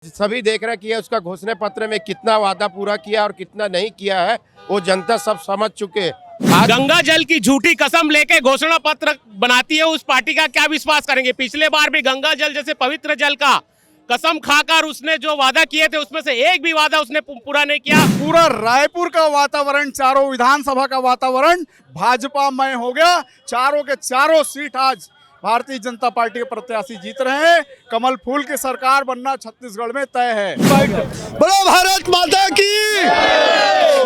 सभी देख रहे हैं कि उसका घोषणा पत्र में कितना वादा पूरा किया और कितना नहीं किया है, वो जनता सब समझ चुके। गंगा जल की झूठी कसम लेके घोषणा पत्र बनाती है उस पार्टी का क्या विश्वास करेंगे। पिछले बार भी गंगा जल जैसे पवित्र जल का कसम खाकर उसने जो वादा किए थे उसमें से एक भी वादा उसने पूरा नहीं किया। पूरा रायपुर का वातावरण, चारों विधानसभा का वातावरण भाजपामय हो गया। चारों के चारों सीट आज भारतीय जनता पार्टी के प्रत्याशी जीत रहे हैं। कमल फूल की सरकार बनना छत्तीसगढ़ में तय है। बोलो भारत माता की।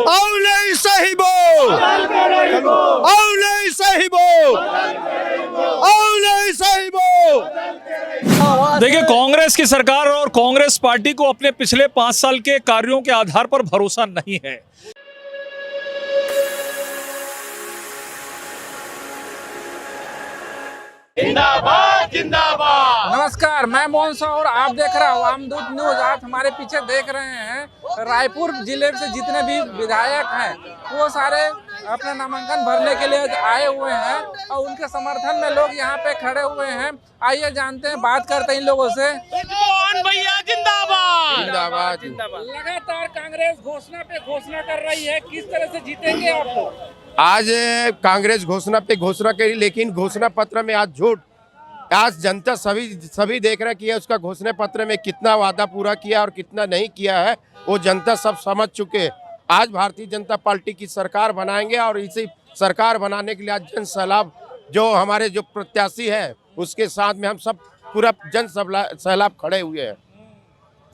और नहीं सही बोल, और नहीं सही बोल, और नहीं सही बोल। देखिए, कांग्रेस की सरकार और कांग्रेस पार्टी को अपने पिछले 5 साल के कार्यों के आधार पर भरोसा नहीं है। जिंदाबाद जिंदाबाद। नमस्कार, मैं मोहन शाह और आप देख रहे हो वामदूत न्यूज। आप हमारे पीछे देख रहे हैं रायपुर जिले से जितने भी विधायक हैं वो सारे अपने नामांकन भरने के लिए आए हुए हैं और उनके समर्थन में लोग यहाँ पे खड़े हुए हैं। आइए जानते हैं, बात करते हैं इन लोगों से। भैया जिंदाबाद जिंदाबाद। लगातार कांग्रेस घोषणा पे घोषणा कर रही है, किस तरह से जीतेंगे आप लोग? आज कांग्रेस घोषणा पे घोषणा करी, लेकिन घोषणा पत्र में आज झूठ। आज जनता सभी देख रहे हैं कि उसका घोषणा पत्र में कितना वादा पूरा किया और कितना नहीं किया है, वो जनता सब समझ चुके। आज भारतीय जनता पार्टी की सरकार बनाएंगे और इसी सरकार बनाने के लिए आज जन सैलाब, जो हमारे जो प्रत्याशी है उसके साथ में हम सब पूरा जन सैलाब खड़े हुए हैं।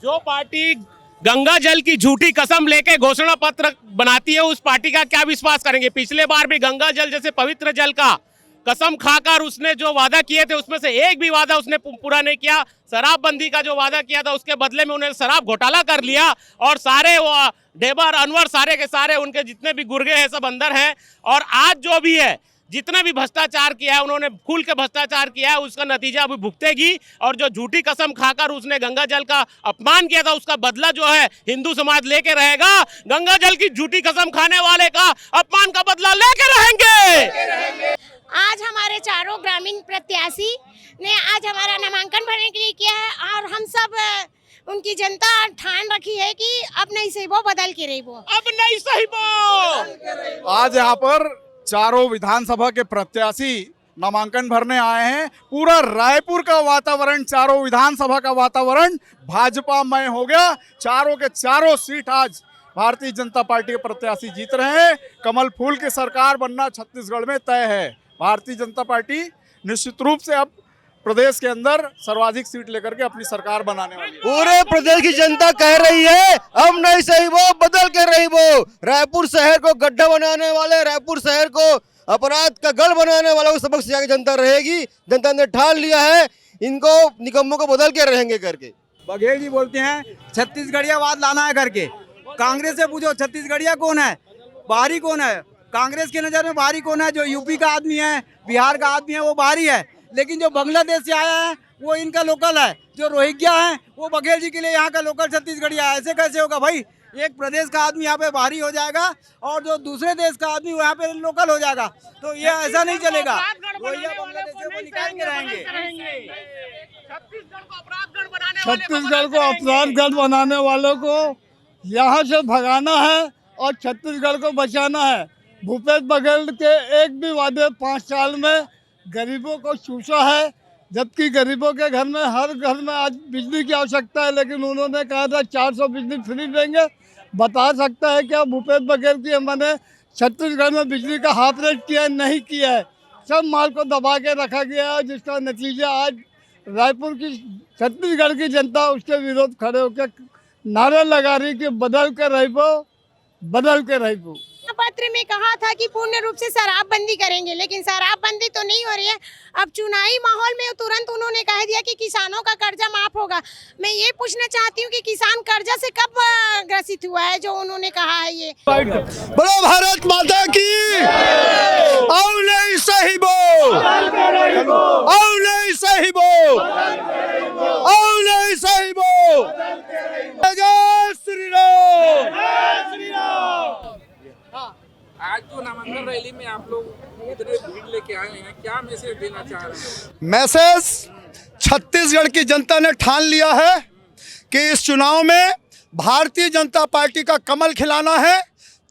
जो पार्टी गंगा जल की झूठी कसम लेके घोषणा पत्र बनाती है उस पार्टी का क्या विश्वास करेंगे। पिछले बार भी गंगा जल जैसे पवित्र जल का कसम खाकर उसने जो वादा किए थे उसमें से एक भी वादा उसने पूरा नहीं किया। शराबबंदी का जो वादा किया था उसके बदले में उन्होंने शराब घोटाला कर लिया और सारे वो ढेबर अनवर सारे के सारे उनके जितने भी गुर्गे हैं सब अंदर हैं। और आज जो भी है जितना भी भ्रष्टाचार किया है, उन्होंने खुल के भ्रष्टाचार किया है, उसका नतीजा अभी भुगतेगी। और जो झूठी कसम खाकर उसने गंगा जल का अपमान किया था उसका बदला जो है हिंदू समाज लेके रहेगा। गंगा जल की झूठी कसम खाने वाले का अपमान का बदला लेके रहेंगे। आज हमारे चारों ग्रामीण प्रत्याशी ने आज हमारा नामांकन भरने के लिए किया है और हम सब उनकी जनता ठान रखी है कि अब नहीं सही वो बदल के रही वो, अब नहीं सही वो। आज यहाँ पर चारों विधानसभा के प्रत्याशी नामांकन भरने आए हैं। पूरा रायपुर का वातावरण, चारों विधानसभा का वातावरण भाजपामय हो गया। चारों के चारों सीट आज भारतीय जनता पार्टी के प्रत्याशी जीत रहे हैं। कमल फूल की सरकार बनना छत्तीसगढ़ में तय है। भारतीय जनता पार्टी निश्चित रूप से अब प्रदेश के अंदर सर्वाधिक सीट लेकर के अपनी सरकार बनाने वाली है। पूरे प्रदेश की जनता कह रही है अब नहीं सही वो, बदल के रही वो। रायपुर शहर को गड्ढा बनाने वाले, रायपुर शहर को अपराध का गढ़ बनाने वाले सबक से आगे जनता रहेगी। जनता ने ठान लिया है इनको निकम्मों को बदल के रहेंगे करके। बघेल जी बोलते हैं छत्तीसगढ़ियावाद लाना है करके। कांग्रेस से पूछो छत्तीसगढ़िया कौन है, बाहरी कौन है। कांग्रेस की नज़र में बाहरी कौन है? जो यूपी का आदमी है, बिहार का आदमी है, वो बाहरी है। लेकिन जो बांग्लादेश से आया है वो इनका लोकल है। जो रोहिंग्या है वो बघेल जी के लिए यहाँ का लोकल छत्तीसगढ़िया है। ऐसे कैसे होगा भाई? एक प्रदेश का आदमी यहाँ पे बाहरी हो जाएगा और जो दूसरे देश का आदमी यहाँ पे लोकल हो जाएगा, तो ये ऐसा नहीं चलेगा। रोहिंग्या बांग्लादेश को निकाल के रहेंगे। छत्तीसगढ़ को अपराधगढ़ बनाने वालों को यहाँ से भगाना है और छत्तीसगढ़ को बचाना है। भूपेश बघेल के एक भी वादे 5 साल में गरीबों को चूसा है, जबकि गरीबों के घर में हर घर में आज बिजली की आवश्यकता है, लेकिन उन्होंने कहा था 400 बिजली फ्री देंगे। बता सकता है क्या भूपेश बघेल की मैंने छत्तीसगढ़ में बिजली का हाफ रेट किया नहीं किया है? सब माल को दबा के रखा गया है, जिसका नतीजा आज रायपुर की छत्तीसगढ़ की जनता उसके विरोध खड़े होकर नारे लगा रही कि बदल के रहिबो, बदल के रहिबो। पत्र में कहा था कि पूर्ण रूप से शराबबंदी करेंगे, लेकिन शराबबंदी तो नहीं हो रही है। अब चुनावी माहौल में तुरंत उन्होंने कह दिया कि किसानों का कर्जा माफ होगा। मैं ये पूछना चाहती हूँ कि किसान कर्जा से कब ग्रसित हुआ है जो उन्होंने कहा है ये? बोलो भारत माता की। और नहीं सही बोल, और नहीं सही बोल, और नहीं सही बोल। जय श्री राम। आज जो नामांकन रैली में आप लोग इतने भीड़ लेके आए हैं, क्या मैसेज देना चाह रहे हैं? मैसेज छत्तीसगढ़ की जनता ने ठान लिया है कि इस चुनाव में भारतीय जनता पार्टी का कमल खिलाना है,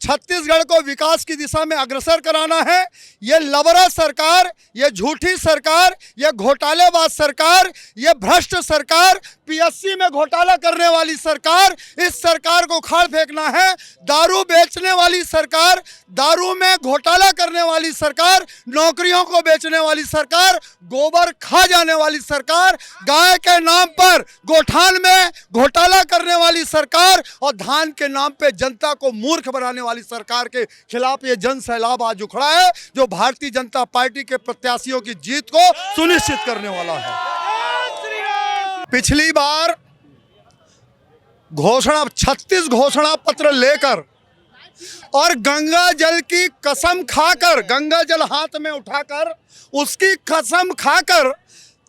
छत्तीसगढ़ को विकास की दिशा में अग्रसर कराना है। ये लबरा सरकार, ये झूठी सरकार, ये घोटालेबाज सरकार, ये भ्रष्ट सरकार, पीएससी में घोटाला करने वाली सरकार, इस सरकार को उखाड़ फेंकना है। दारू बेचने वाली सरकार, दारू में घोटाला करने वाली सरकार, नौकरियों को बेचने वाली सरकार, गोबर खा जाने वाली सरकार, गाय के नाम पर गोठान में घोटाला करने वाली सरकार और धान के नाम पे जनता को मूर्ख बनाने वाली सरकार के खिलाफ ये जन सैलाब आज उखड़ा है, जो भारतीय जनता पार्टी के प्रत्याशियों की जीत को सुनिश्चित करने वाला है। पिछली बार 36 घोषणा पत्र लेकर और गंगा जल की कसम खाकर, गंगा जल हाथ में उठाकर उसकी कसम खाकर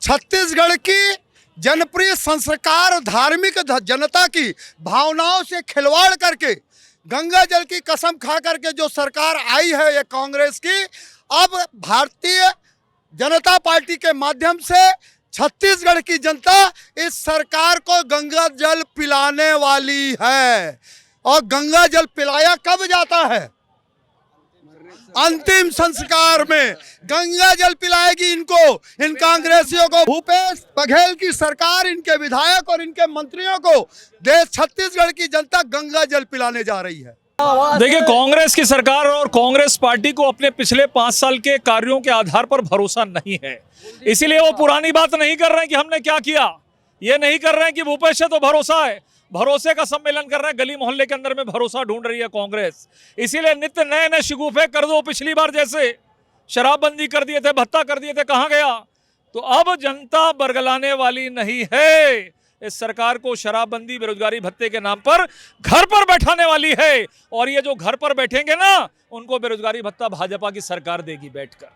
छत्तीसगढ़ की जनप्रिय संस्कार धार्मिक जनता की भावनाओं से खिलवाड़ करके गंगा जल की कसम खा करके जो सरकार आई है ये कांग्रेस की, अब भारतीय जनता पार्टी के माध्यम से छत्तीसगढ़ की जनता इस सरकार को गंगा जल पिलाने वाली है। और गंगा जल पिलाया कब जाता है? अंतिम संस्कार में गंगा जल पिलाएगी इनको, इन कांग्रेसियों को। भूपेश बघेल की सरकार, इनके विधायक और इनके मंत्रियों को देश छत्तीसगढ़ की जनता गंगा जल पिलाने जा रही है। देखिए, कांग्रेस की सरकार और कांग्रेस पार्टी को अपने पिछले 5 साल के कार्यों के आधार पर भरोसा नहीं है, इसीलिए वो पुरानी बात नहीं कर रहे हैं कि हमने क्या किया। ये नहीं कर रहे हैं कि भूपेश से तो भरोसा है, भरोसे का सम्मेलन कर रहे हैं। गली मोहल्ले के अंदर में भरोसा ढूंढ रही है कांग्रेस, इसीलिए नित्य नए नए शिगुफे कर दो। पिछली बार जैसे शराबबंदी कर दिए थे, भत्ता कर दिए थे, कहाँ गया? तो अब जनता बरगलाने वाली नहीं है। इस सरकार को शराबबंदी, बेरोजगारी भत्ते के नाम पर घर पर बैठाने वाली है, और ये जो घर पर बैठेंगे ना, उनको बेरोजगारी भत्ता भाजपा की सरकार देगी बैठकर।